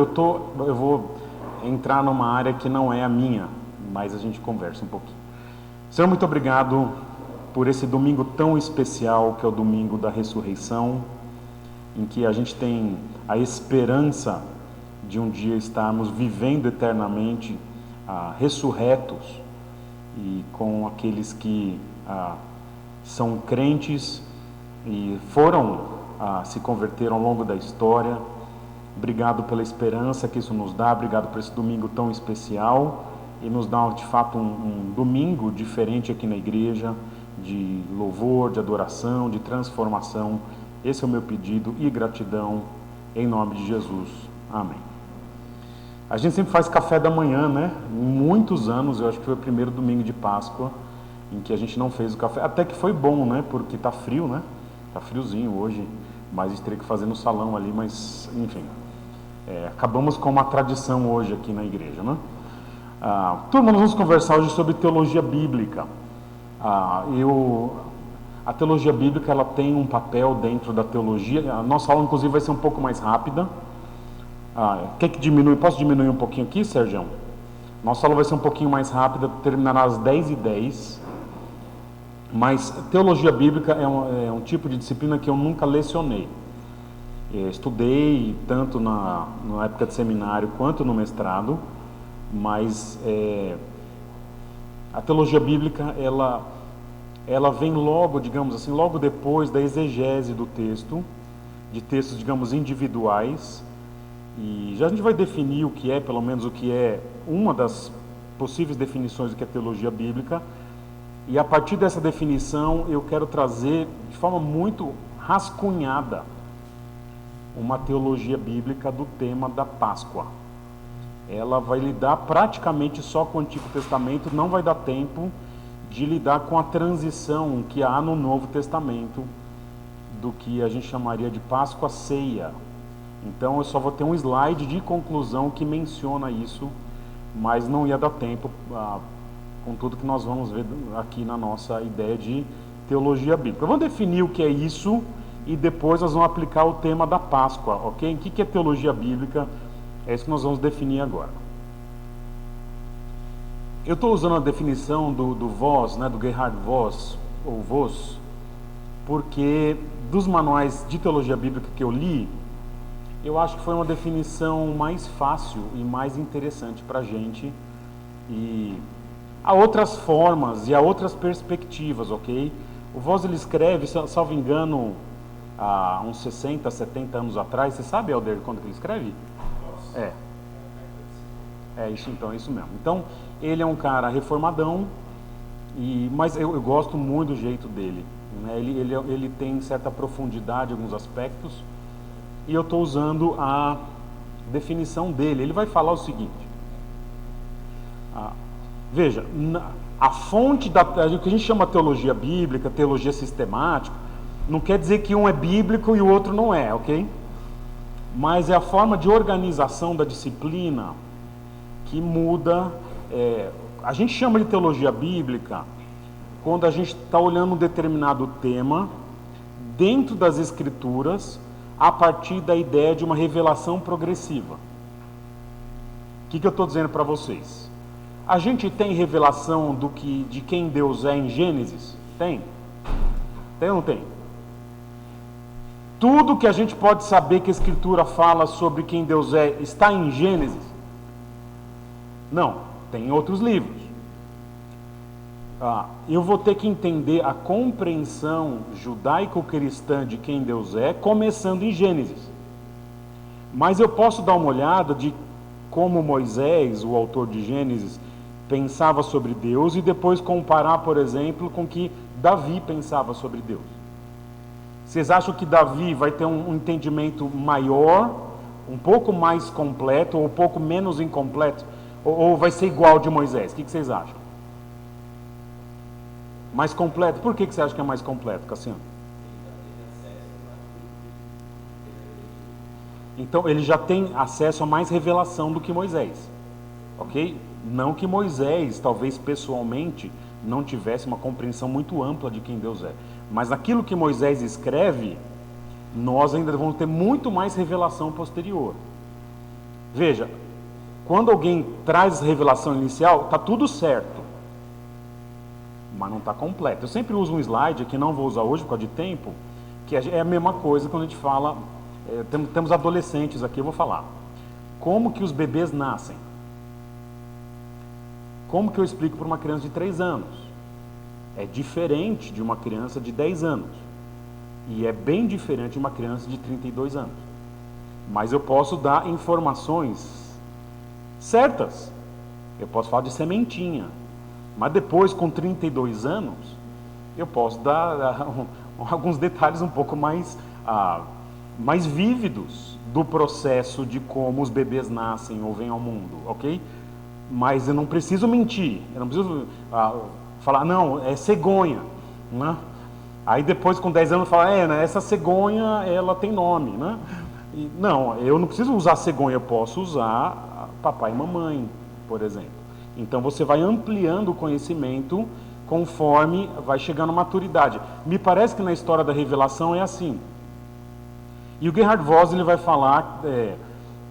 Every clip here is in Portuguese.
Eu vou entrar numa área que não é a minha, mas a gente conversa um pouquinho. Senhor, muito obrigado por esse domingo tão especial, que é o domingo da ressurreição, em que a gente tem a esperança de um dia estarmos vivendo eternamente ressurretos e com aqueles que são crentes e se converteram ao longo da história. Obrigado pela esperança que isso nos dá, obrigado por esse domingo tão especial e nos dá de fato um domingo diferente aqui na igreja, de louvor, de adoração, de transformação. Esse é o meu pedido e gratidão em nome de Jesus. Amém. A gente sempre faz café da manhã, né? Muitos anos, eu acho que foi o primeiro domingo de Páscoa em que a gente não fez o café, até que foi bom, né? Porque tá frio, né? Tá friozinho hoje, mas a gente teria que fazer no salão ali, mas enfim. Acabamos com uma tradição hoje aqui na igreja, né? Turma, nós vamos conversar hoje sobre teologia bíblica. A teologia bíblica, ela tem um papel dentro da teologia. A nossa aula, inclusive, vai ser um pouco mais rápida. Quer que diminui? Posso diminuir um pouquinho aqui, Sérgio? Nossa aula vai ser um pouquinho mais rápida, terminará às 10h10. Mas teologia bíblica é um tipo de disciplina que eu nunca lecionei. Estudei tanto na época de seminário quanto no mestrado, mas a teologia bíblica ela vem logo, digamos assim, logo depois da exegese do texto, de textos, digamos, individuais, e já a gente vai definir o que é, pelo menos o que é uma das possíveis definições do que é teologia bíblica, e a partir dessa definição eu quero trazer de forma muito rascunhada uma teologia bíblica do tema da Páscoa. Ela vai lidar praticamente só com o Antigo Testamento, não vai dar tempo de lidar com a transição que há no Novo Testamento, do que a gente chamaria de Páscoa Ceia. Então eu só vou ter um slide de conclusão que menciona isso, mas não ia dar tempo com tudo que nós vamos ver aqui na nossa ideia de teologia bíblica. Vamos definir o que é isso e depois nós vamos aplicar o tema da Páscoa, ok? O que é teologia bíblica? É isso que nós vamos definir agora. Eu estou usando a definição do Voss, né, do Gerhard Voss, ou Voss, porque dos manuais de teologia bíblica que eu li, eu acho que foi uma definição mais fácil e mais interessante para a gente. E há outras formas e há outras perspectivas, ok? O Voss, ele escreve, salvo engano, há uns 60, 70 anos atrás. Você sabe, Helder, quando que ele escreve? Isso então, é isso mesmo. Então, ele é um cara reformadão, mas eu gosto muito do jeito dele, né? Ele tem certa profundidade em alguns aspectos, e eu estou usando a definição dele. Ele vai falar o seguinte: veja, a fonte o que a gente chama teologia bíblica, teologia sistemática, não quer dizer que um é bíblico e o outro não é, ok? Mas é a forma de organização da disciplina que muda. A gente chama de teologia bíblica quando a gente está olhando um determinado tema dentro das Escrituras a partir da ideia de uma revelação progressiva. O que eu estou dizendo para vocês? A gente tem revelação de quem Deus é em Gênesis? Tem? Tem ou não tem? Tudo que a gente pode saber que a Escritura fala sobre quem Deus é está em Gênesis? Não, tem em outros livros. Eu vou ter que entender a compreensão judaico-cristã de quem Deus é, começando em Gênesis. Mas eu posso dar uma olhada de como Moisés, o autor de Gênesis, pensava sobre Deus e depois comparar, por exemplo, com o que Davi pensava sobre Deus. Vocês acham que Davi vai ter um entendimento maior, um pouco mais completo ou um pouco menos incompleto? Ou vai ser igual de Moisés? O que vocês acham? Mais completo? Por que você acha que é mais completo, Cassiano? Então ele já tem acesso a mais revelação do que Moisés, ok? Não que Moisés, talvez pessoalmente, não tivesse uma compreensão muito ampla de quem Deus é, mas aquilo que Moisés escreve, nós ainda vamos ter muito mais revelação posterior. Veja, quando alguém traz revelação inicial, está tudo certo, mas não está completo. Eu sempre uso um slide, que não vou usar hoje por causa de tempo, que é a mesma coisa quando a gente fala, temos adolescentes aqui, eu vou falar. Como que os bebês nascem? Como que eu explico para uma criança de 3 anos? É diferente de uma criança de 10 anos. E é bem diferente de uma criança de 32 anos. Mas eu posso dar informações certas. Eu posso falar de sementinha. Mas depois, com 32 anos, eu posso dar alguns detalhes um pouco mais vívidos do processo de como os bebês nascem ou vêm ao mundo, ok? Mas eu não preciso mentir, eu não preciso falar, não, é cegonha, né? Aí depois com 10 anos fala, né, essa cegonha, ela tem nome, né? E, não, eu não preciso usar cegonha, eu posso usar papai e mamãe, por exemplo. Então você vai ampliando o conhecimento conforme vai chegando à maturidade. Me parece que na história da revelação é assim. E o Gerhard Voss ele vai falar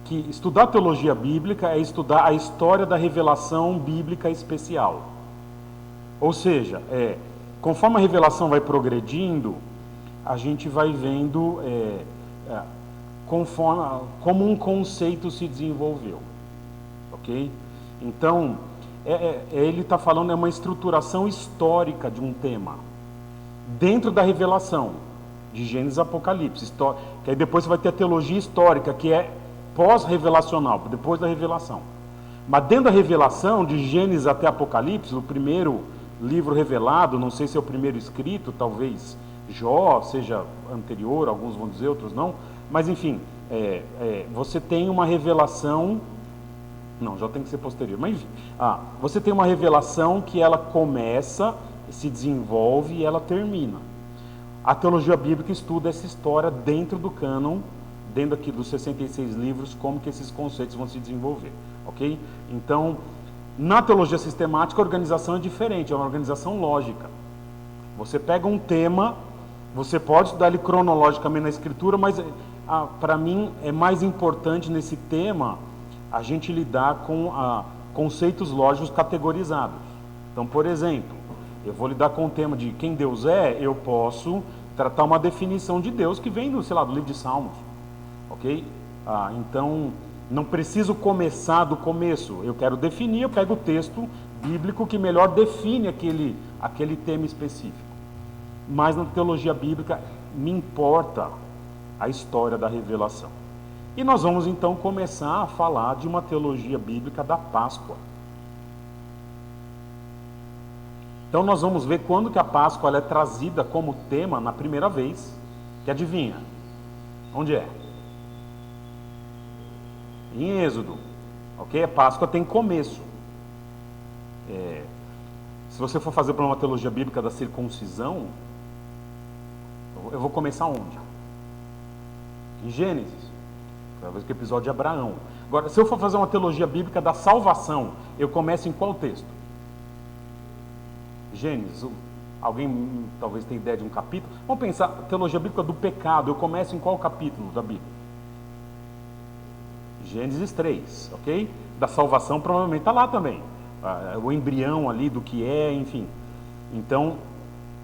que estudar teologia bíblica é estudar a história da revelação bíblica especial. Ou seja, conforme a revelação vai progredindo, a gente vai vendo como um conceito se desenvolveu. Ok? Então, ele está falando uma estruturação histórica de um tema, dentro da revelação, de Gênesis e Apocalipse. Que aí depois você vai ter a teologia histórica, que é pós-revelacional, depois da revelação. Mas dentro da revelação, de Gênesis até Apocalipse, o primeiro livro revelado, não sei se é o primeiro escrito, talvez Jó seja anterior, alguns vão dizer, outros não, mas enfim, você tem uma revelação, não, Jó tem que ser posterior, mas enfim, você tem uma revelação que ela começa, se desenvolve e ela termina. A teologia bíblica estuda essa história dentro do cânon, dentro aqui dos 66 livros, como que esses conceitos vão se desenvolver, ok? Então, na teologia sistemática, a organização é diferente, é uma organização lógica. Você pega um tema, você pode estudar ele cronologicamente na escritura, mas para mim é mais importante nesse tema a gente lidar com conceitos lógicos categorizados. Então, por exemplo, eu vou lidar com o tema de quem Deus é, eu posso tratar uma definição de Deus que vem do livro de Salmos, ok? Então, não preciso começar do começo, eu quero definir, eu pego o texto bíblico que melhor define aquele tema específico. Mas na teologia bíblica me importa a história da revelação. E nós vamos então começar a falar de uma teologia bíblica da Páscoa. Então nós vamos ver quando que a Páscoa ela é trazida como tema na primeira vez, que adivinha? Onde é? Em Êxodo, ok? A Páscoa tem começo. Se você for fazer para uma teologia bíblica da circuncisão, eu vou começar onde? Em Gênesis, talvez que o episódio de Abraão. Agora, se eu for fazer uma teologia bíblica da salvação, eu começo em qual texto? Gênesis. Alguém talvez tenha ideia de um capítulo? Vamos pensar, teologia bíblica do pecado, eu começo em qual capítulo da Bíblia? Gênesis 3, ok? Da salvação provavelmente está lá também. O embrião ali do que é, enfim. Então,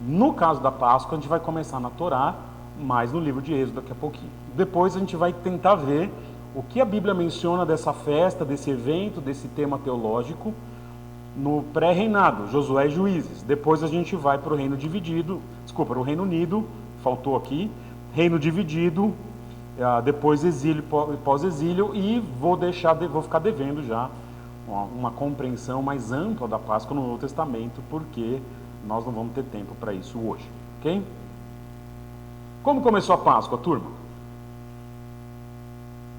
no caso da Páscoa, a gente vai começar na Torá, mas no livro de Êxodo daqui a pouquinho. Depois a gente vai tentar ver o que a Bíblia menciona dessa festa, desse evento, desse tema teológico, no pré-reinado, Josué e Juízes. Depois a gente vai para o reino dividido, para o Reino Unido, faltou aqui, reino dividido, depois exílio e pós-exílio, e vou ficar devendo já uma compreensão mais ampla da Páscoa no Novo Testamento, porque nós não vamos ter tempo para isso hoje, ok? Como começou a Páscoa, turma?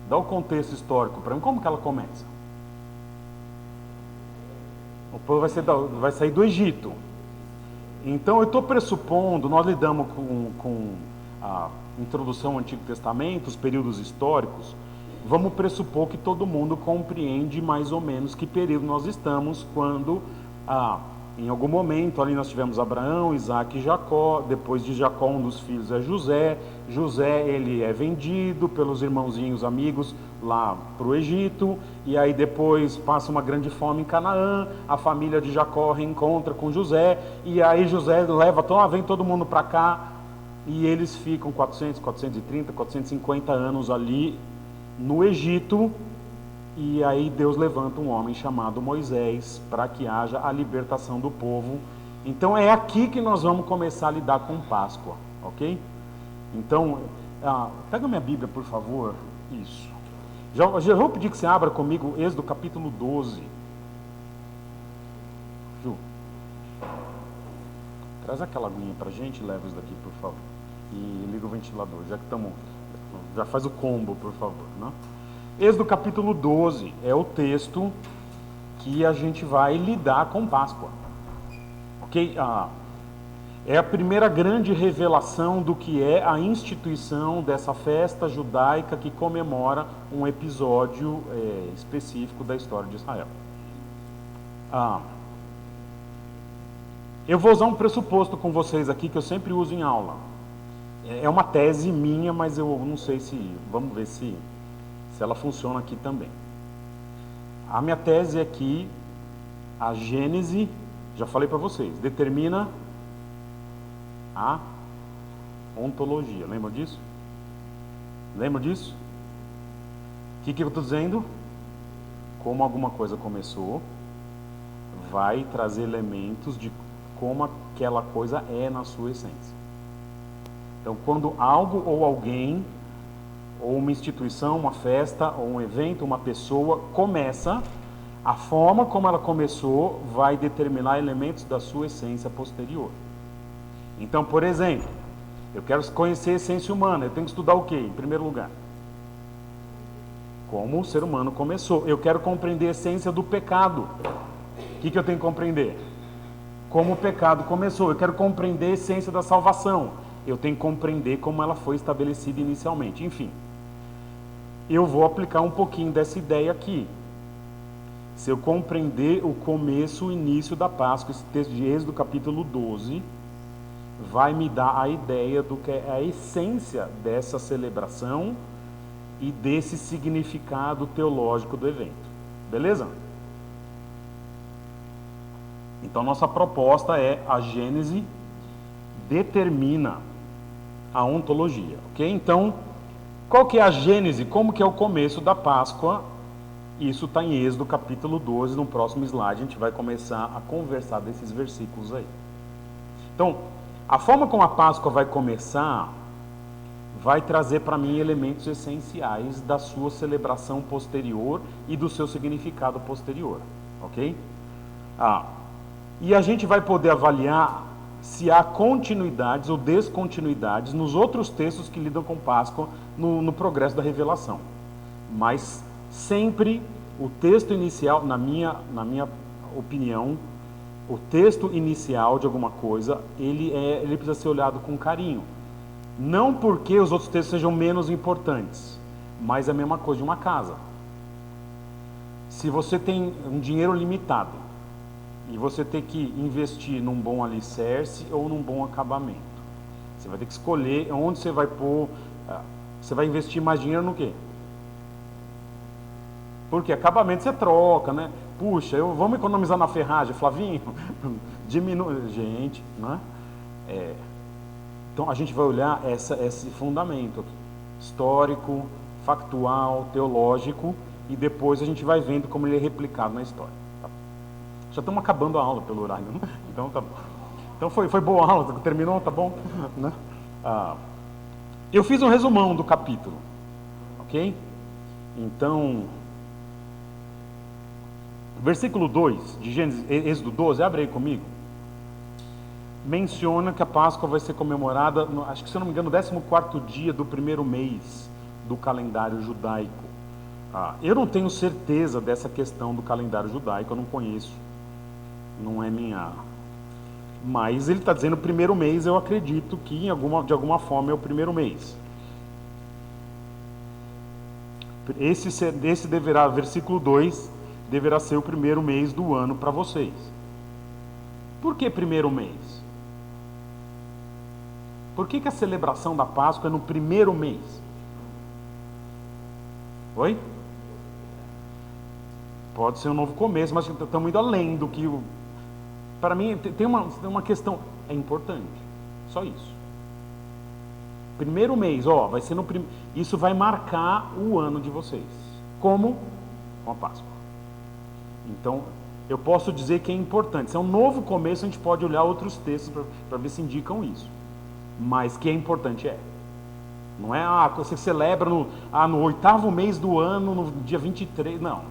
Dá o contexto histórico para mim, como que ela começa? O povo vai sair do Egito. Então eu estou pressupondo, nós lidamos com a introdução ao Antigo Testamento, os períodos históricos, vamos pressupor que todo mundo compreende mais ou menos que período nós estamos, quando em algum momento ali nós tivemos Abraão, Isaac e Jacó, depois de Jacó um dos filhos é José, ele é vendido pelos irmãozinhos amigos, lá para o Egito, e aí depois passa uma grande fome em Canaã, a família de Jacó reencontra com José, e aí José leva, vem todo mundo para cá, e eles ficam 400, 430, 450 anos ali no Egito, e aí Deus levanta um homem chamado Moisés para que haja a libertação do povo. Então é aqui que nós vamos começar a lidar com Páscoa, ok? Então, pega minha Bíblia, por favor. Isso. Já vou pedir que você abra comigo Êxodo capítulo 12. Ju, traz aquela aguinha pra gente, leva isso daqui, por favor. E liga o ventilador, já que estamos... Já faz o combo, por favor, né? Êxodo capítulo 12 é o texto que a gente vai lidar com Páscoa. Ok? É a primeira grande revelação do que é a instituição dessa festa judaica que comemora um episódio específico da história de Israel. Eu vou usar um pressuposto com vocês aqui que eu sempre uso em aula. É uma tese minha, mas eu não sei se... Vamos ver se ela funciona aqui também. A minha tese é que a Gênese, já falei para vocês, determina a ontologia. Lembra disso? Lembra disso? O que eu estou dizendo? Como alguma coisa começou, vai trazer elementos de como aquela coisa é na sua essência. Então, quando algo ou alguém, ou uma instituição, uma festa, ou um evento, uma pessoa começa, a forma como ela começou vai determinar elementos da sua essência posterior. Então, por exemplo, eu quero conhecer a essência humana, eu tenho que estudar o quê? Em primeiro lugar, como o ser humano começou. Eu quero compreender a essência do pecado. O que eu tenho que compreender? Como o pecado começou. Eu quero compreender a essência da salvação. Eu tenho que compreender como ela foi estabelecida inicialmente. Enfim, eu vou aplicar um pouquinho dessa ideia aqui. Se eu compreender o começo, o início da Páscoa, esse texto de Êxodo capítulo 12, vai me dar a ideia do que é a essência dessa celebração e desse significado teológico do evento. Beleza? Então, nossa proposta é a Gênese determina a ontologia, ok? Então, qual que é a Gênese? Como que é o começo da Páscoa? Isso está em Êxodo capítulo 12, no próximo slide a gente vai começar a conversar desses versículos aí. Então, a forma como a Páscoa vai começar vai trazer para mim elementos essenciais da sua celebração posterior e do seu significado posterior, ok? E a gente vai poder avaliar se há continuidades ou descontinuidades nos outros textos que lidam com Páscoa no progresso da revelação. Mas sempre o texto inicial, na minha opinião, o texto inicial de alguma coisa, ele precisa ser olhado com carinho. Não porque os outros textos sejam menos importantes, mas é a mesma coisa de uma casa. Se você tem um dinheiro limitado e você tem que investir num bom alicerce ou num bom acabamento, você vai ter que escolher onde você vai pôr. Você vai investir mais dinheiro no quê? Porque acabamento você troca, né? Puxa, vamos economizar na ferragem, Flavinho? Diminui. Gente, né? Então a gente vai olhar esse fundamento histórico, factual, teológico, e depois a gente vai vendo como ele é replicado na história. Tá? Já estamos acabando a aula pelo horário, né? Então tá bom. Então foi boa a aula, terminou, tá bom? Né? Eu fiz um resumão do capítulo, ok? Então, versículo 2 de Êxodo 12, abre aí comigo. Menciona que a Páscoa vai ser comemorada, acho que se eu não me engano, no 14º dia do primeiro mês do calendário judaico. Eu não tenho certeza dessa questão do calendário judaico, eu não conheço, não é minha... Mas ele está dizendo o primeiro mês, eu acredito que de alguma forma é o primeiro mês. Esse deverá, versículo 2, deverá ser o primeiro mês do ano para vocês. Por que primeiro mês? Por que a celebração da Páscoa é no primeiro mês? Oi? Pode ser um novo começo, mas estamos indo além do que... Para mim, tem uma questão... É importante. Só isso. Primeiro mês, vai ser no primeiro... Isso vai marcar o ano de vocês. Como? Com a Páscoa. Então, eu posso dizer que é importante. Se é um novo começo, a gente pode olhar outros textos para ver se indicam isso. Mas que é importante é. Não é, você celebra no 8º mês do ano, no dia 23. Não,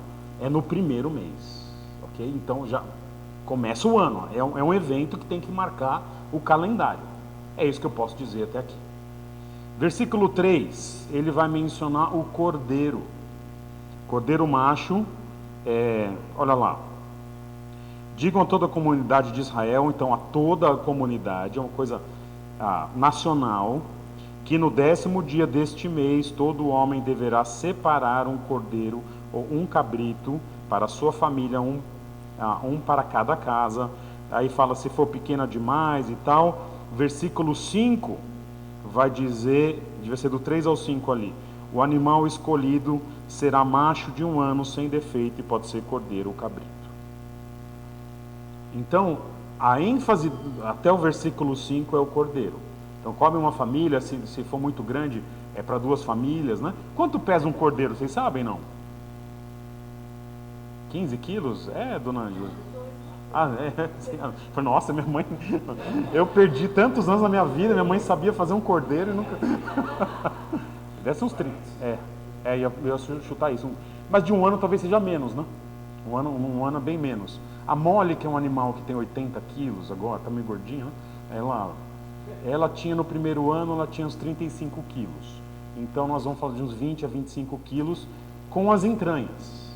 é no primeiro mês. Ok? Então já começa o ano. É um evento que tem que marcar o calendário. É isso que eu posso dizer até aqui. Versículo 3, ele vai mencionar o cordeiro. Cordeiro macho, olha lá. Digam a toda a comunidade de Israel, então a toda a comunidade, é uma coisa nacional, que no 10º dia deste mês todo homem deverá separar um cordeiro ou um cabrito para a sua família, um para cada casa. Aí fala se for pequena demais e tal. Versículo 5 vai dizer, devia ser do 3 ao 5 ali, o animal escolhido será macho de 1 ano sem defeito e pode ser cordeiro ou cabrito. Então, a ênfase até o versículo 5 é o cordeiro. Então, come uma família, se for muito grande, é para 2 famílias, né? Quanto pesa um cordeiro, vocês sabem, não? 15 quilos? Dona Ângela? Nossa, minha mãe... Eu perdi tantos anos da minha vida, minha mãe sabia fazer um cordeiro e nunca... Deve ser uns 30. Eu ia chutar isso. Mas de 1 ano talvez seja menos, né? Um ano é bem menos. A Molly, que é um animal que tem 80 quilos agora, tá meio gordinha, né? Ela tinha no primeiro ano, ela tinha uns 35 quilos. Então nós vamos falar de uns 20 a 25 quilos com as entranhas.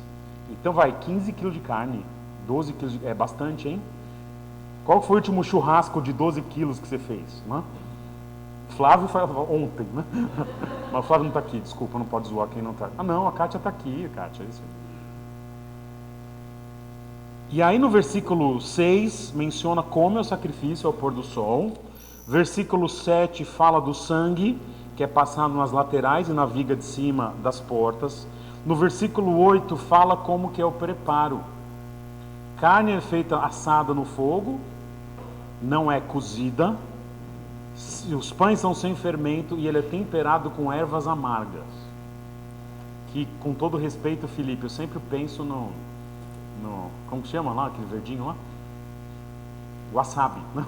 Então 15 quilos de carne, 12 quilos, é bastante, hein? Qual foi o último churrasco de 12 quilos que você fez, né? Flávio foi ontem, né? Mas o Flávio não está aqui, desculpa, não pode zoar quem não está. Não, a Kátia está aqui, Kátia, é isso aí. E aí no versículo 6 menciona como é o sacrifício ao pôr do sol. Versículo 7 fala do sangue, que é passado nas laterais e na viga de cima das portas. No versículo 8 fala como que é o preparo. Carne é feita assada no fogo, não é cozida. Os pães são sem fermento e ele é temperado com ervas amargas. Que, com todo respeito, Felipe, eu sempre penso no como chama lá, aquele verdinho lá? Wasabi, né?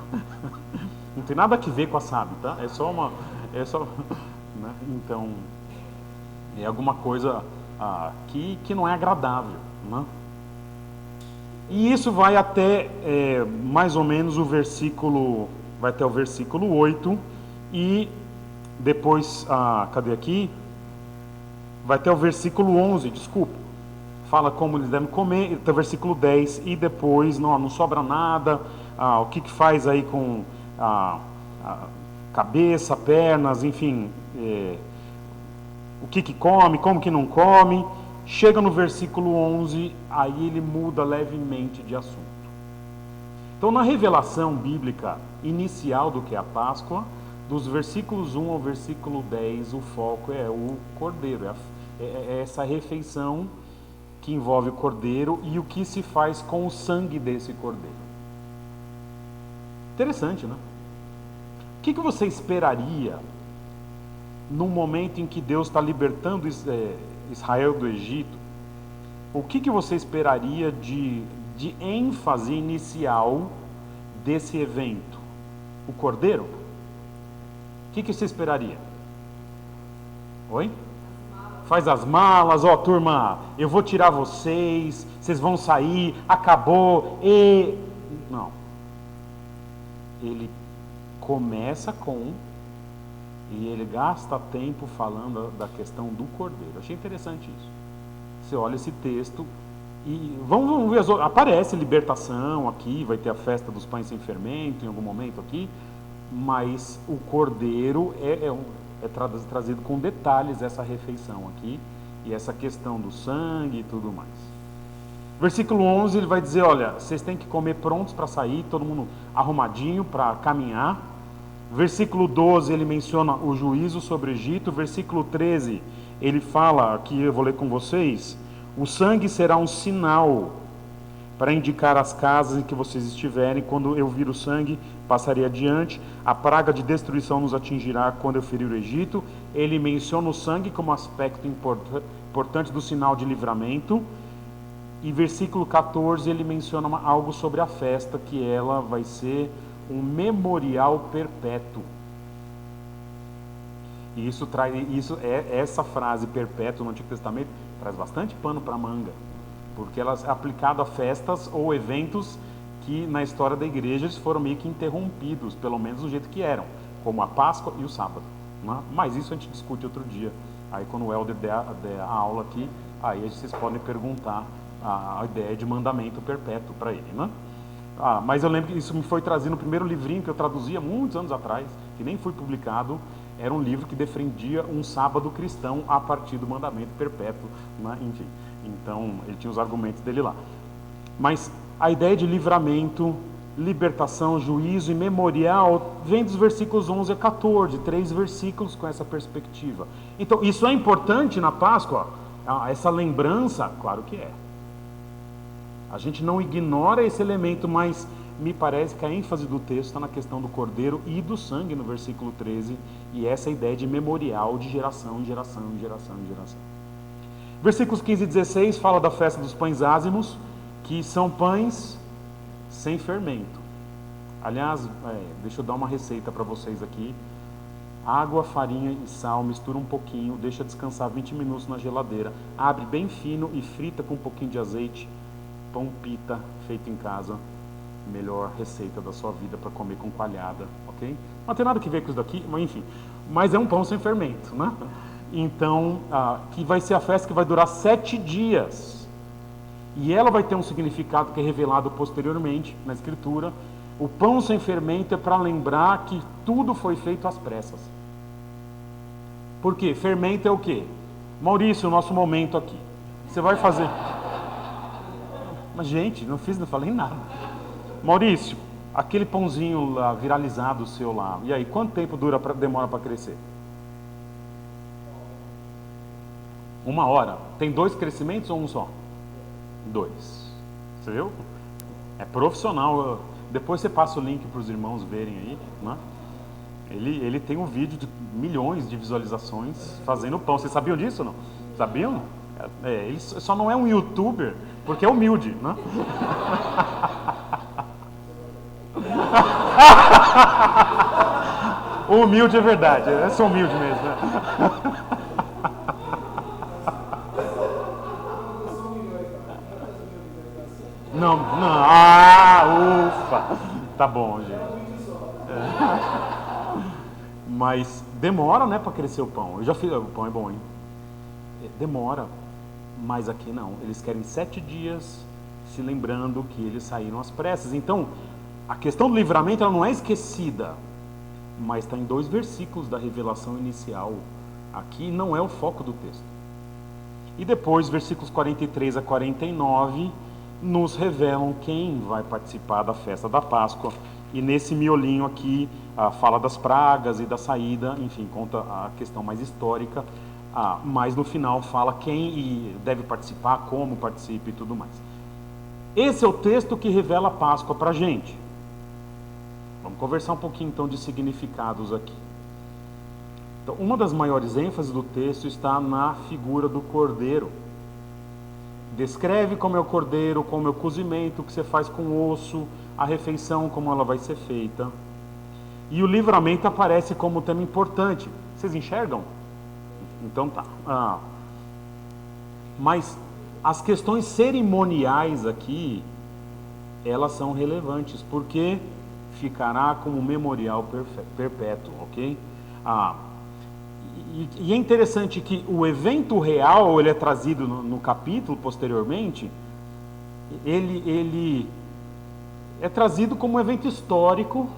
Não tem nada a ver com wasabi, tá? Né? Então, é alguma coisa que não é agradável, né? E isso vai até mais ou menos vai até o versículo 8 e depois, cadê aqui? Vai até o versículo 11, desculpa. Fala como eles devem comer, até o versículo 10, e depois não sobra nada, o que faz aí com a cabeça, pernas, enfim, o que come, como que não come. Chega no versículo 11, aí ele muda levemente de assunto. Então, na revelação bíblica inicial do que é a Páscoa, dos versículos 1 ao versículo 10, o foco é o cordeiro, é essa refeição que envolve o cordeiro e o que se faz com o sangue desse cordeiro. Interessante, né? O que você esperaria no momento em que Deus está libertando Israel do Egito? O que você esperaria de ênfase inicial desse evento? O cordeiro? O que você esperaria? Oi? Faz as malas, turma, eu vou tirar vocês vão sair, acabou, Não. Ele começa e ele gasta tempo falando da questão do cordeiro. Achei interessante isso. Você olha esse texto e vamos ver, aparece libertação aqui, vai ter a festa dos pães sem fermento em algum momento aqui, mas o cordeiro é trazido com detalhes essa refeição aqui e essa questão do sangue e tudo mais. Versículo 11 ele vai dizer, olha, vocês têm que comer prontos para sair, todo mundo arrumadinho para caminhar. Versículo 12 ele menciona o juízo sobre o Egito. Versículo 13 ele fala, aqui eu vou ler com vocês, o sangue será um sinal para indicar as casas em que vocês estiverem. Quando eu vir o sangue, passarei adiante. A praga de destruição nos atingirá quando eu ferir o Egito. Ele menciona o sangue como aspecto importante do sinal de livramento. E versículo 14, ele menciona algo sobre a festa, que ela vai ser um memorial perpétuo. E essa frase perpétuo no Antigo Testamento traz bastante pano para manga, porque ela é aplicada a festas ou eventos que na história da igreja eles foram meio que interrompidos, pelo menos do jeito que eram, como a Páscoa e o sábado, né? Mas isso a gente discute outro dia. Aí quando o Helder der a aula aqui, aí vocês podem perguntar a ideia de mandamento perpétuo para ele, né? Mas eu lembro que isso me foi trazido no primeiro livrinho que eu traduzia muitos anos atrás, que nem foi publicado. Era um livro que defendia um sábado cristão a partir do mandamento perpétuo, né? Enfim, então ele tinha os argumentos dele lá. Mas a ideia de livramento, libertação, juízo e memorial vem dos versículos 11 a 14, 3 versículos com essa perspectiva. Então, isso é importante na Páscoa? Essa lembrança? Claro que é. A gente não ignora esse elemento, mas me parece que a ênfase do texto está na questão do cordeiro e do sangue no versículo 13, e essa ideia de memorial de geração em geração em geração em geração. Versículos 15 e 16 fala da festa dos pães ázimos, que são pães sem fermento. Aliás, deixa eu dar uma receita para vocês aqui. Água, farinha e sal, mistura um pouquinho, deixa descansar 20 minutos na geladeira, abre bem fino e frita com um pouquinho de azeite. Pão pita, feito em casa, melhor receita da sua vida para comer com coalhada, ok? Não tem nada que ver com isso daqui, mas enfim. Mas é um pão sem fermento, né? Então, que vai ser a festa que vai durar 7 dias. E ela vai ter um significado que é revelado posteriormente na Escritura. O pão sem fermento é para lembrar que tudo foi feito às pressas. Por quê? Fermento é o quê? Maurício, o nosso momento aqui. Você vai fazer... Mas, gente, não falei nada. Maurício, aquele pãozinho lá, viralizado seu lá, e aí, quanto tempo demora para crescer? 1 hora. Tem 2 crescimentos ou um só? 2. Você viu? É profissional. Depois você passa o link para os irmãos verem aí, né? Ele tem um vídeo de milhões de visualizações fazendo pão. Vocês sabiam disso ou não? Sabiam? Ele só não é um youtuber porque é humilde, né? O humilde é verdade, eu sou humilde mesmo, né? Não, ufa, tá bom, gente. Mas demora, né, para crescer o pão. Eu já fiz, o pão é bom, hein? Demora, mas aqui não. Eles querem 7 dias, se lembrando que eles saíram às pressas. Então, a questão do livramento ela não é esquecida, mas está em 2 versículos da revelação inicial. Aqui não é o foco do texto. E depois, versículos 43 a 49, nos revelam quem vai participar da festa da Páscoa. E nesse miolinho aqui, fala das pragas e da saída, enfim, conta a questão mais histórica. Mas no final fala quem deve participar, como participa e tudo mais. Esse é o texto que revela a Páscoa para a gente. Vamos conversar um pouquinho então de significados aqui. Então, uma das maiores ênfases do texto está na figura do cordeiro. Descreve como é o cordeiro, como é o cozimento, o que você faz com o osso, a refeição, como ela vai ser feita. E o livramento aparece como tema importante. Vocês enxergam? Então tá. Mas as questões cerimoniais aqui, elas são relevantes, porque ficará como memorial perpétuo, ok? E é interessante que o evento real, ele é trazido no capítulo posteriormente, ele é trazido como um evento histórico,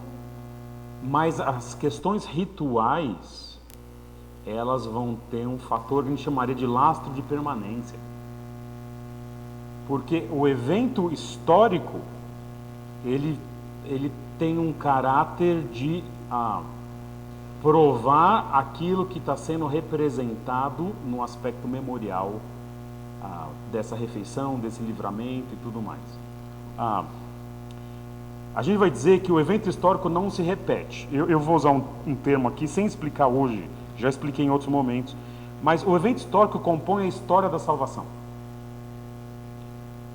mas as questões rituais, elas vão ter um fator que a gente chamaria de lastro de permanência. Porque o evento histórico, ele tem um caráter de... provar aquilo que está sendo representado no aspecto memorial dessa refeição, desse livramento e tudo mais. A gente vai dizer que o evento histórico não se repete. Eu vou usar um termo aqui sem explicar hoje, já expliquei em outros momentos, mas o evento histórico compõe a história da salvação.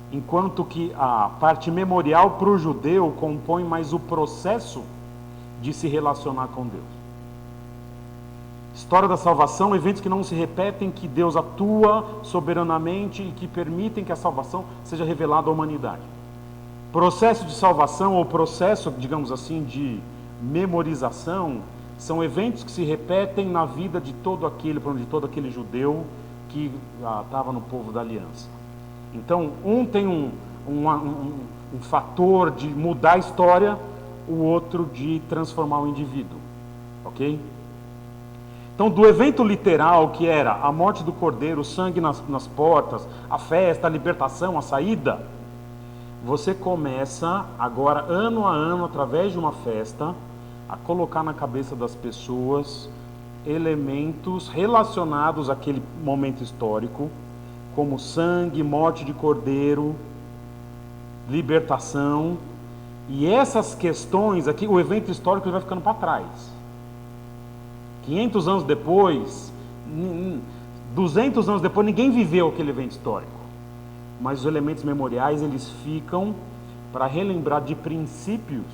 Enquanto que a parte memorial para o judeu compõe mais o processo de se relacionar com Deus. História da salvação, eventos que não se repetem, que Deus atua soberanamente e que permitem que a salvação seja revelada à humanidade. Processo de salvação ou processo, digamos assim, de memorização, são eventos que se repetem na vida de todo aquele judeu que estava no povo da aliança. Então, um tem um fator de mudar a história, o outro de transformar o indivíduo, ok? Então, do evento literal, que era a morte do cordeiro, o sangue nas portas, a festa, a libertação, a saída, você começa agora, ano a ano, através de uma festa, a colocar na cabeça das pessoas elementos relacionados àquele momento histórico, como sangue, morte de cordeiro, libertação. E essas questões aqui, o evento histórico vai ficando para trás. 500 anos depois, 200 anos depois, ninguém viveu aquele evento histórico. Mas os elementos memoriais, eles ficam para relembrar de princípios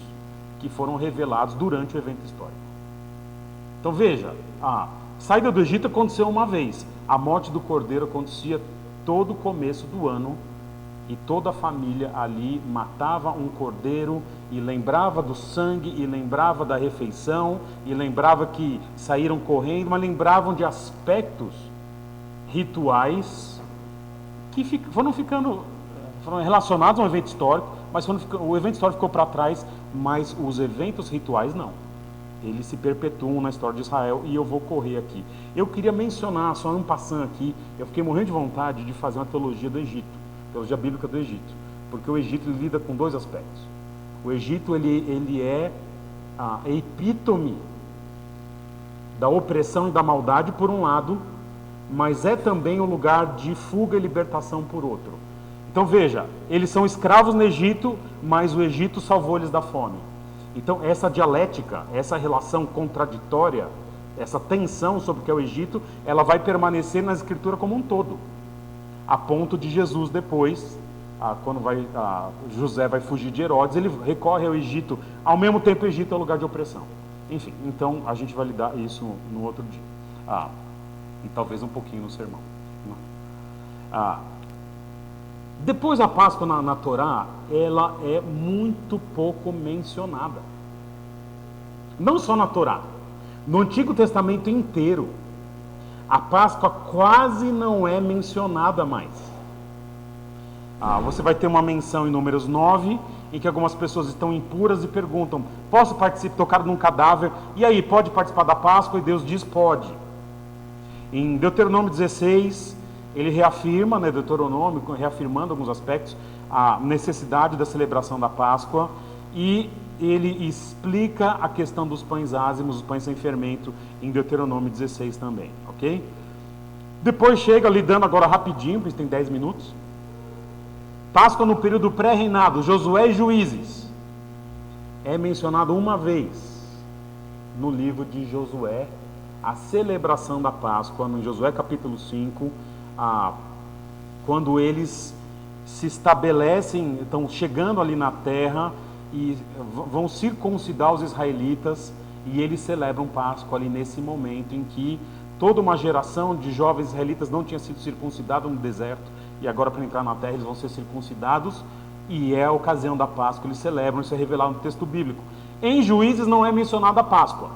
que foram revelados durante o evento histórico. Então veja, a saída do Egito aconteceu uma vez. A morte do cordeiro acontecia todo o começo do ano, e toda a família ali matava um cordeiro e lembrava do sangue, e lembrava da refeição, e lembrava que saíram correndo, mas lembravam de aspectos rituais que foram relacionados a um evento histórico, mas o evento histórico ficou para trás, mas os eventos rituais não. Eles se perpetuam na história de Israel, e eu vou correr aqui. Eu queria mencionar, só um passando aqui, eu fiquei morrendo de vontade de fazer uma teologia do Egito, teologia bíblica do Egito, porque o Egito lida com dois aspectos. O Egito ele é a epítome da opressão e da maldade por um lado, mas é também um lugar de fuga e libertação por outro. Então veja, eles são escravos no Egito, mas o Egito salvou eles da fome. Então essa dialética, essa relação contraditória, essa tensão sobre o que é o Egito, ela vai permanecer na Escritura como um todo, a ponto de Jesus depois, quando José vai fugir de Herodes, ele recorre ao Egito. Ao mesmo tempo, o Egito é um lugar de opressão. Enfim, então a gente vai lidar isso no outro dia, e talvez um pouquinho no sermão. Depois a Páscoa na Torá, ela é muito pouco mencionada. Não só na Torá, no Antigo Testamento inteiro, a Páscoa quase não é mencionada mais. Você vai ter uma menção em Números 9, em que algumas pessoas estão impuras e perguntam: posso tocar num cadáver? E aí, pode participar da Páscoa? E Deus diz: pode. Em Deuteronômio 16, ele reafirma, Deuteronômio, reafirmando alguns aspectos, a necessidade da celebração da Páscoa, e ele explica a questão dos pães ázimos, os pães sem fermento, em Deuteronômio 16 também, ok? Depois chega, lidando agora rapidinho, porque tem 10 minutos, Páscoa no período pré-reinado, Josué e Juízes. É mencionado uma vez no livro de Josué, a celebração da Páscoa, no Josué capítulo 5, quando eles se estabelecem, estão chegando ali na terra e vão circuncidar os israelitas, e eles celebram Páscoa ali nesse momento em que toda uma geração de jovens israelitas não tinha sido circuncidada no deserto, e agora para entrar na terra eles vão ser circuncidados, e é a ocasião da Páscoa, eles celebram, isso é revelado no texto bíblico. Em Juízes não é mencionada a Páscoa.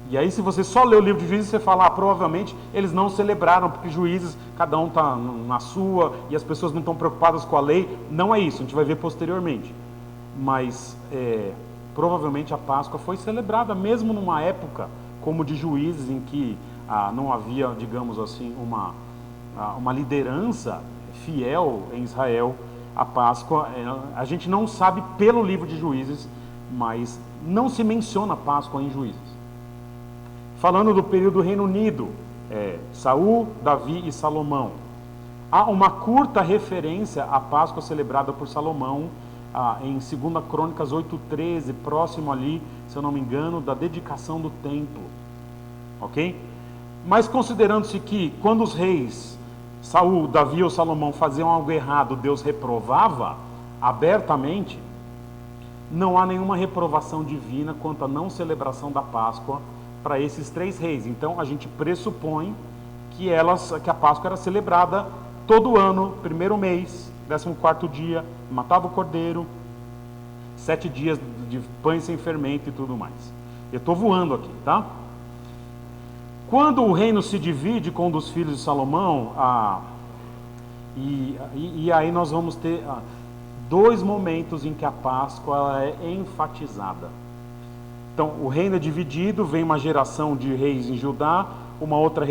E aí, se você só lê o livro de Juízes, você fala, provavelmente eles não celebraram, porque Juízes, cada um está na sua, e as pessoas não estão preocupadas com a lei. Não é isso, a gente vai ver posteriormente. Mas, provavelmente a Páscoa foi celebrada, mesmo numa época como de Juízes, em que não havia, digamos assim, uma liderança fiel em Israel. A Páscoa, a gente não sabe pelo livro de Juízes, mas não se menciona a Páscoa em Juízes. Falando do período do Reino Unido, Saul, Davi e Salomão. Há uma curta referência à Páscoa celebrada por Salomão em 2 Crônicas 8:13, próximo ali, se eu não me engano, da dedicação do templo. Ok? Mas considerando-se que quando os reis, Saul, Davi ou Salomão faziam algo errado, Deus reprovava abertamente, não há nenhuma reprovação divina quanto à não celebração da Páscoa para esses 3 reis. Então a gente pressupõe que a Páscoa era celebrada todo ano, primeiro mês, 14º dia, matava o cordeiro, 7 dias de pães sem fermento e tudo mais. Eu estou voando aqui, tá? Quando o reino se divide com um dos filhos de Salomão, e aí nós vamos ter 2 momentos em que a Páscoa é enfatizada. Então, o reino é dividido, vem uma geração de reis em Judá, uma outra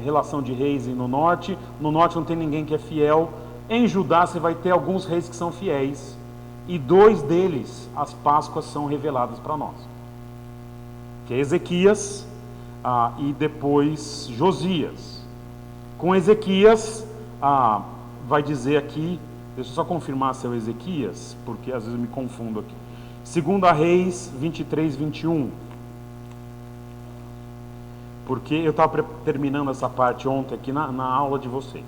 relação de reis no norte. No norte não tem ninguém que é fiel. Em Judá você vai ter alguns reis que são fiéis, e 2 deles, as Páscoas são reveladas para nós, que é Ezequias e depois Josias. Com Ezequias, vai dizer aqui, deixa eu só confirmar se é o Ezequias, porque às vezes eu me confundo aqui. 2 Reis 23:21. Porque eu estava terminando essa parte ontem aqui na aula de vocês.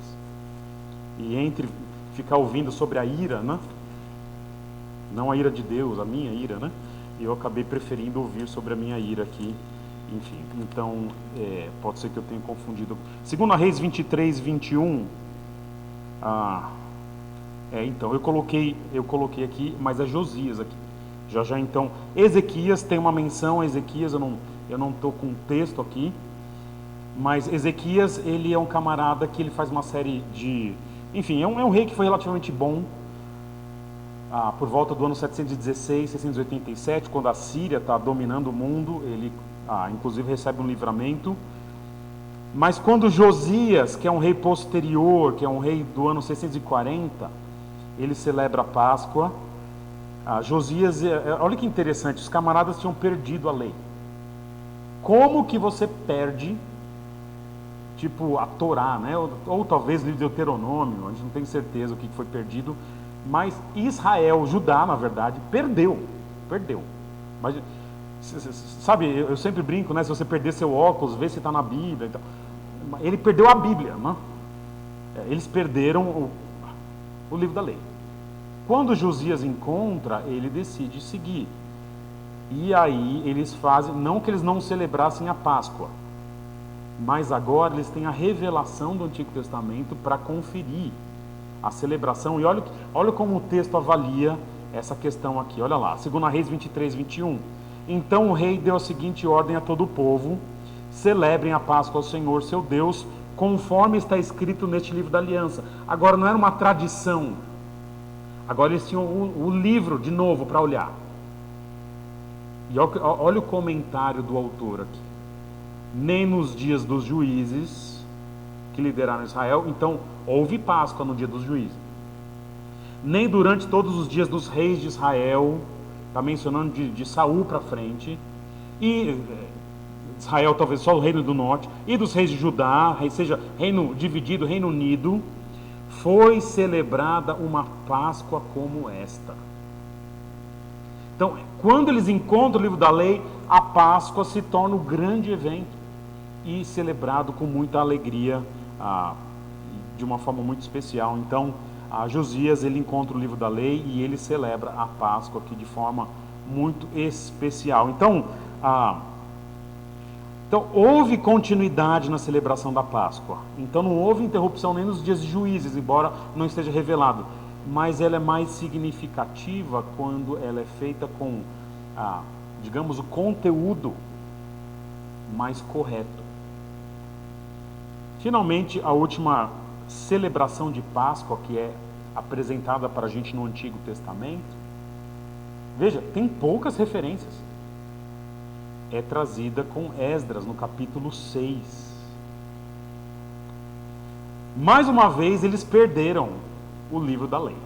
E entre ficar ouvindo sobre a ira, né? Não a ira de Deus, a minha ira, né? E eu acabei preferindo ouvir sobre a minha ira aqui. Enfim, então pode ser que eu tenha confundido. 2 Reis 23:21. Então eu coloquei aqui, mas é Josias aqui. Já então, Ezequias tem uma menção. Ezequias, eu não estou com texto aqui, mas Ezequias, ele é um camarada que ele faz uma série de... Enfim, é um rei que foi relativamente bom, por volta do ano 716, 687, quando a Síria está dominando o mundo, ele inclusive recebe um livramento. Mas quando Josias, que é um rei posterior, que é um rei do ano 640, ele celebra a Páscoa. Josias, olha que interessante, os camaradas tinham perdido a lei. Como que você perde, tipo a Torá, né? ou talvez o livro de Deuteronômio, a gente não tem certeza o que foi perdido, mas Israel, Judá, na verdade, perdeu. Mas, sabe, eu sempre brinco, né? Se você perder seu óculos, vê se está na Bíblia. Então, ele perdeu a Bíblia, né? Eles perderam o livro da lei. Quando Josias encontra, ele decide seguir. E aí eles fazem, não que eles não celebrassem a Páscoa, mas agora eles têm a revelação do Antigo Testamento para conferir a celebração. E olha como o texto avalia essa questão aqui. Olha lá, 2 Reis 23:21. Então o rei deu a seguinte ordem a todo o povo: celebrem a Páscoa ao Senhor, seu Deus, conforme está escrito neste livro da aliança. Agora não era uma tradição. Agora eles tinham o livro de novo para olhar. E olha o comentário do autor aqui. Nem nos dias dos juízes que lideraram Israel, então houve Páscoa no dia dos juízes, nem durante todos os dias dos reis de Israel, está mencionando de Saul para frente, e Israel talvez só o reino do norte, e dos reis de Judá, seja reino dividido, reino unido, foi celebrada uma Páscoa como esta. Então, quando eles encontram o livro da lei, a Páscoa se torna um grande evento e celebrado com muita alegria, de uma forma muito especial. Então, Josias, ele encontra o livro da lei e ele celebra a Páscoa aqui de forma muito especial. Então, houve continuidade na celebração da Páscoa. Então não houve interrupção nem nos dias de juízes, embora não esteja revelado. Mas ela é mais significativa quando ela é feita com, digamos, o conteúdo mais correto. Finalmente, a última celebração de Páscoa que é apresentada para a gente no Antigo Testamento, veja, tem poucas referências. É trazida com Esdras no capítulo 6. Mais uma vez eles perderam o livro da lei.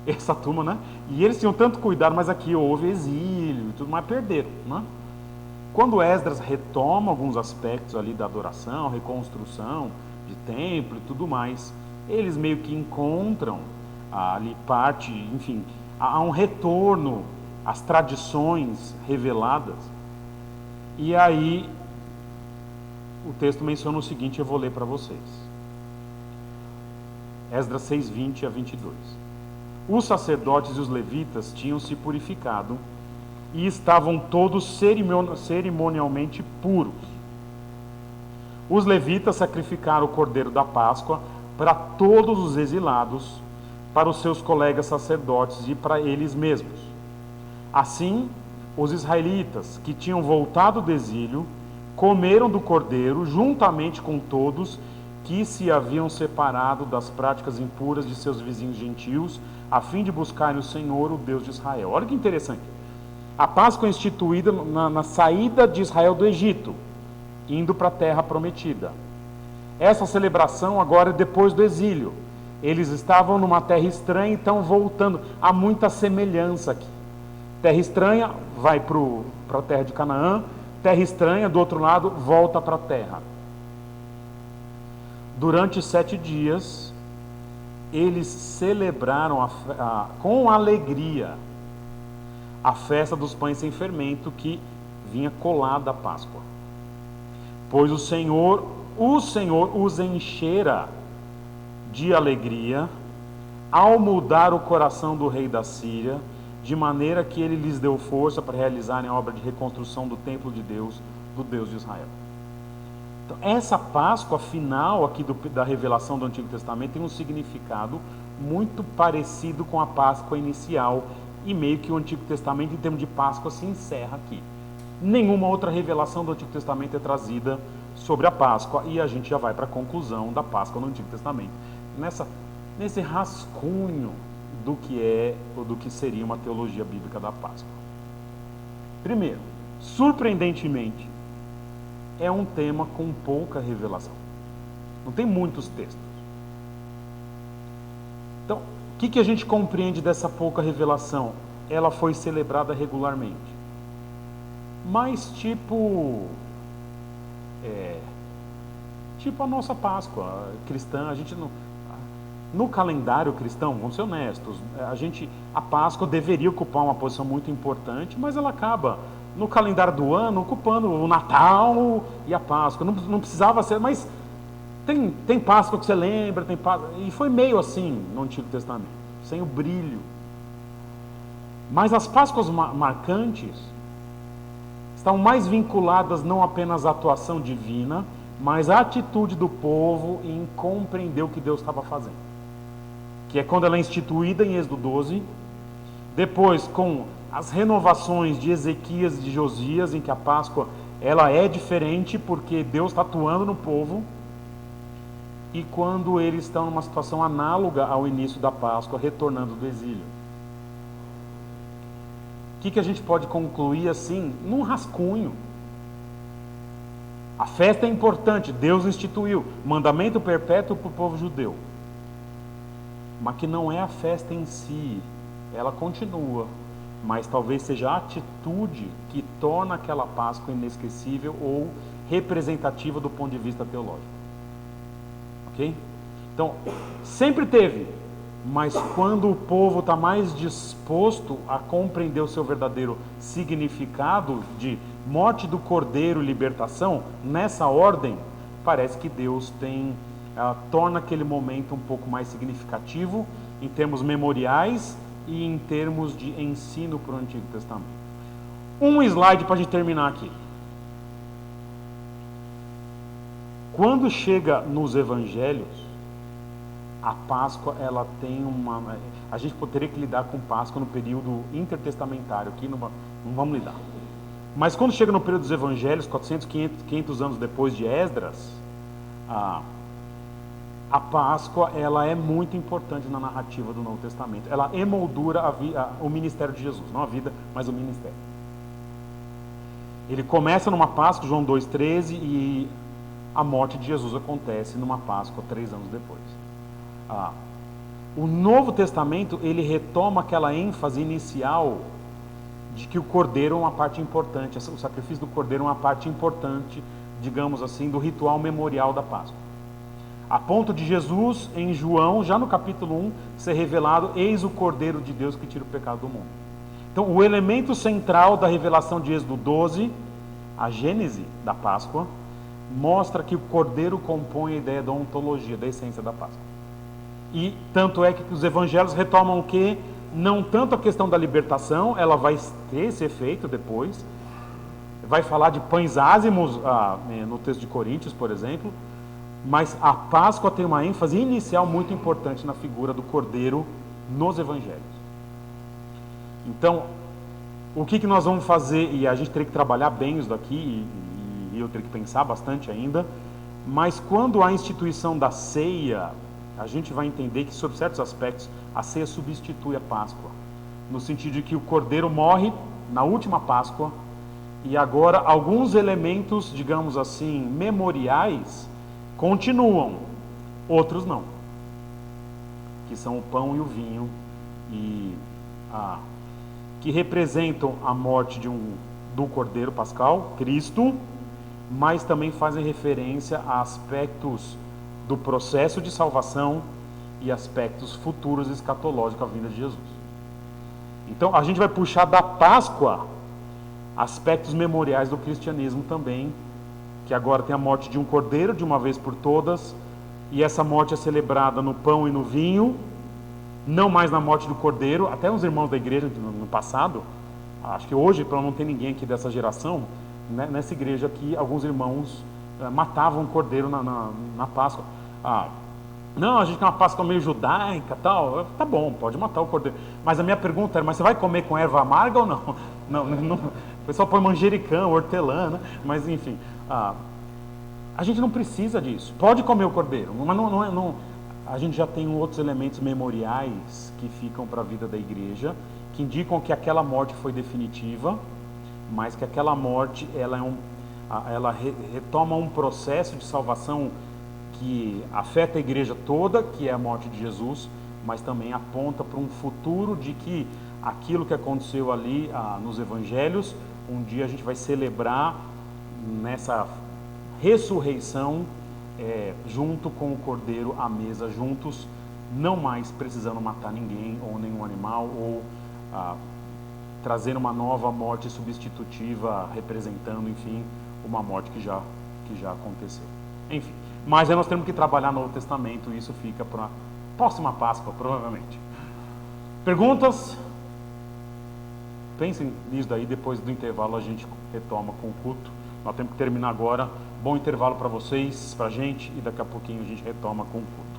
Essa turma, né? E eles tinham tanto cuidado, mas aqui houve exílio e tudo mais, perderam, né? Quando Esdras retoma alguns aspectos ali da adoração, reconstrução de templo e tudo mais, eles meio que encontram ali parte, enfim, há um retorno às tradições reveladas. E aí o texto menciona o seguinte, eu vou ler para vocês. Esdras 6:20 a 22. Os sacerdotes e os levitas tinham se purificado e estavam todos cerimonialmente puros. Os levitas sacrificaram o cordeiro da Páscoa para todos os exilados, para os seus colegas sacerdotes e para eles mesmos. Assim, os israelitas que tinham voltado do exílio comeram do cordeiro juntamente com todos que se haviam separado das práticas impuras de seus vizinhos gentios, a fim de buscarem o Senhor, o Deus de Israel. Olha que interessante. A Páscoa é instituída na saída de Israel do Egito, indo para a terra prometida. Essa celebração agora é depois do exílio. Eles estavam numa terra estranha e estão voltando. Há muita semelhança aqui. Terra estranha vai para a terra de Canaã, terra estranha, do outro lado, volta para a terra. Durante 7 dias, eles celebraram com alegria a festa dos pães sem fermento que vinha colada à Páscoa. Pois o Senhor os enchera de alegria ao mudar o coração do rei da Síria, de maneira que ele lhes deu força para realizarem a obra de reconstrução do templo de Deus, do Deus de Israel. Então, essa Páscoa final aqui da revelação do Antigo Testamento tem um significado muito parecido com a Páscoa inicial, e meio que o Antigo Testamento, em termos de Páscoa, se encerra aqui. Nenhuma outra revelação do Antigo Testamento é trazida sobre a Páscoa, e a gente já vai para a conclusão da Páscoa no Antigo Testamento. Nesse rascunho do que é ou do que seria uma teologia bíblica da Páscoa. Primeiro, surpreendentemente, é um tema com pouca revelação. Não tem muitos textos. Então, o que a gente compreende dessa pouca revelação? Ela foi celebrada regularmente. Mas tipo a nossa Páscoa cristã, a gente não... No calendário cristão, vamos ser honestos, a Páscoa deveria ocupar uma posição muito importante, mas ela acaba no calendário do ano ocupando o Natal e a Páscoa. Não precisava ser, mas tem Páscoa que você lembra, tem Páscoa, e foi meio assim no Antigo Testamento, sem o brilho. Mas as Páscoas marcantes estão mais vinculadas não apenas à atuação divina, mas à atitude do povo em compreender o que Deus estava fazendo. Que é quando ela é instituída em Êxodo 12, depois com as renovações de Ezequias e de Josias, em que a Páscoa ela é diferente porque Deus está atuando no povo, e quando eles estão numa situação análoga ao início da Páscoa, retornando do exílio. O que a gente pode concluir assim, num rascunho? A festa é importante, Deus instituiu, mandamento perpétuo para o povo judeu. Mas que não é a festa em si, ela continua, mas talvez seja a atitude que torna aquela Páscoa inesquecível ou representativa do ponto de vista teológico. Ok? Então, sempre teve, mas quando o povo está mais disposto a compreender o seu verdadeiro significado de morte do cordeiro e libertação, nessa ordem, parece que Deus torna aquele momento um pouco mais significativo em termos memoriais e em termos de ensino para o Antigo Testamento. Um slide para a gente terminar aqui. Quando chega nos Evangelhos, a Páscoa ela tem a gente poderia que lidar com Páscoa no período intertestamentário, aqui não vamos lidar. Mas quando chega no período dos Evangelhos, 400, 500 anos depois de Esdras, a Páscoa ela é muito importante na narrativa do Novo Testamento. Ela emoldura o ministério de Jesus, não a vida, mas o ministério. Ele começa numa Páscoa, João 2,13, e a morte de Jesus acontece numa Páscoa 3 anos depois. O Novo Testamento ele retoma aquela ênfase inicial de que o cordeiro é uma parte importante, o sacrifício do cordeiro é uma parte importante, digamos assim, do ritual memorial da Páscoa. A ponto de Jesus, em João, já no capítulo 1, ser revelado: eis o Cordeiro de Deus que tira o pecado do mundo. Então, o elemento central da revelação de Êxodo 12, a gênese da Páscoa, mostra que o Cordeiro compõe a ideia da ontologia, da essência da Páscoa. E tanto é que os evangelhos retomam o quê? Não tanto a questão da libertação, ela vai ter esse efeito depois, vai falar de pães ázimos no texto de Coríntios, por exemplo, mas a Páscoa tem uma ênfase inicial muito importante na figura do Cordeiro nos evangelhos. Então, o que nós vamos fazer, e a gente teria que trabalhar bem isso daqui, e eu teria que pensar bastante ainda, mas quando a instituição da ceia, a gente vai entender que, sob certos aspectos, a ceia substitui a Páscoa, no sentido de que o Cordeiro morre na última Páscoa, e agora alguns elementos, digamos assim, memoriais, continuam, outros não, que são o pão e o vinho, que representam a morte do Cordeiro Pascal, Cristo, mas também fazem referência a aspectos do processo de salvação e aspectos futuros escatológicos à vinda de Jesus. Então a gente vai puxar da Páscoa aspectos memoriais do cristianismo também, que agora tem a morte de um cordeiro de uma vez por todas, e essa morte é celebrada no pão e no vinho, não mais na morte do cordeiro. Até os irmãos da igreja no passado, acho que hoje, para não ter ninguém aqui dessa geração, né, nessa igreja aqui, alguns irmãos matavam um cordeiro na Páscoa. Não, a gente tem uma Páscoa meio judaica, tal. Tá bom, pode matar o cordeiro. Mas a minha pergunta era: mas você vai comer com erva amarga ou não? Não, o pessoal põe manjericão, hortelã, né? Mas enfim, a gente não precisa disso. Pode comer o cordeiro, mas não, a gente já tem outros elementos memoriais que ficam para a vida da igreja, que indicam que aquela morte foi definitiva, mas que aquela morte ela retoma um processo de salvação que afeta a igreja toda, que é a morte de Jesus, mas também aponta para um futuro de que aquilo que aconteceu ali nos evangelhos, um dia a gente vai celebrar nessa ressurreição, junto com o Cordeiro à mesa, juntos, não mais precisando matar ninguém ou nenhum animal, ou trazer uma nova morte substitutiva, representando, enfim, uma morte que já aconteceu. Enfim, mas aí nós temos que trabalhar no Novo Testamento, e isso fica para a próxima Páscoa, provavelmente. Perguntas? Pensem nisso daí, depois do intervalo a gente retoma com o culto. Nós temos que terminar agora. Bom intervalo para vocês, para a gente, e daqui a pouquinho a gente retoma com o culto.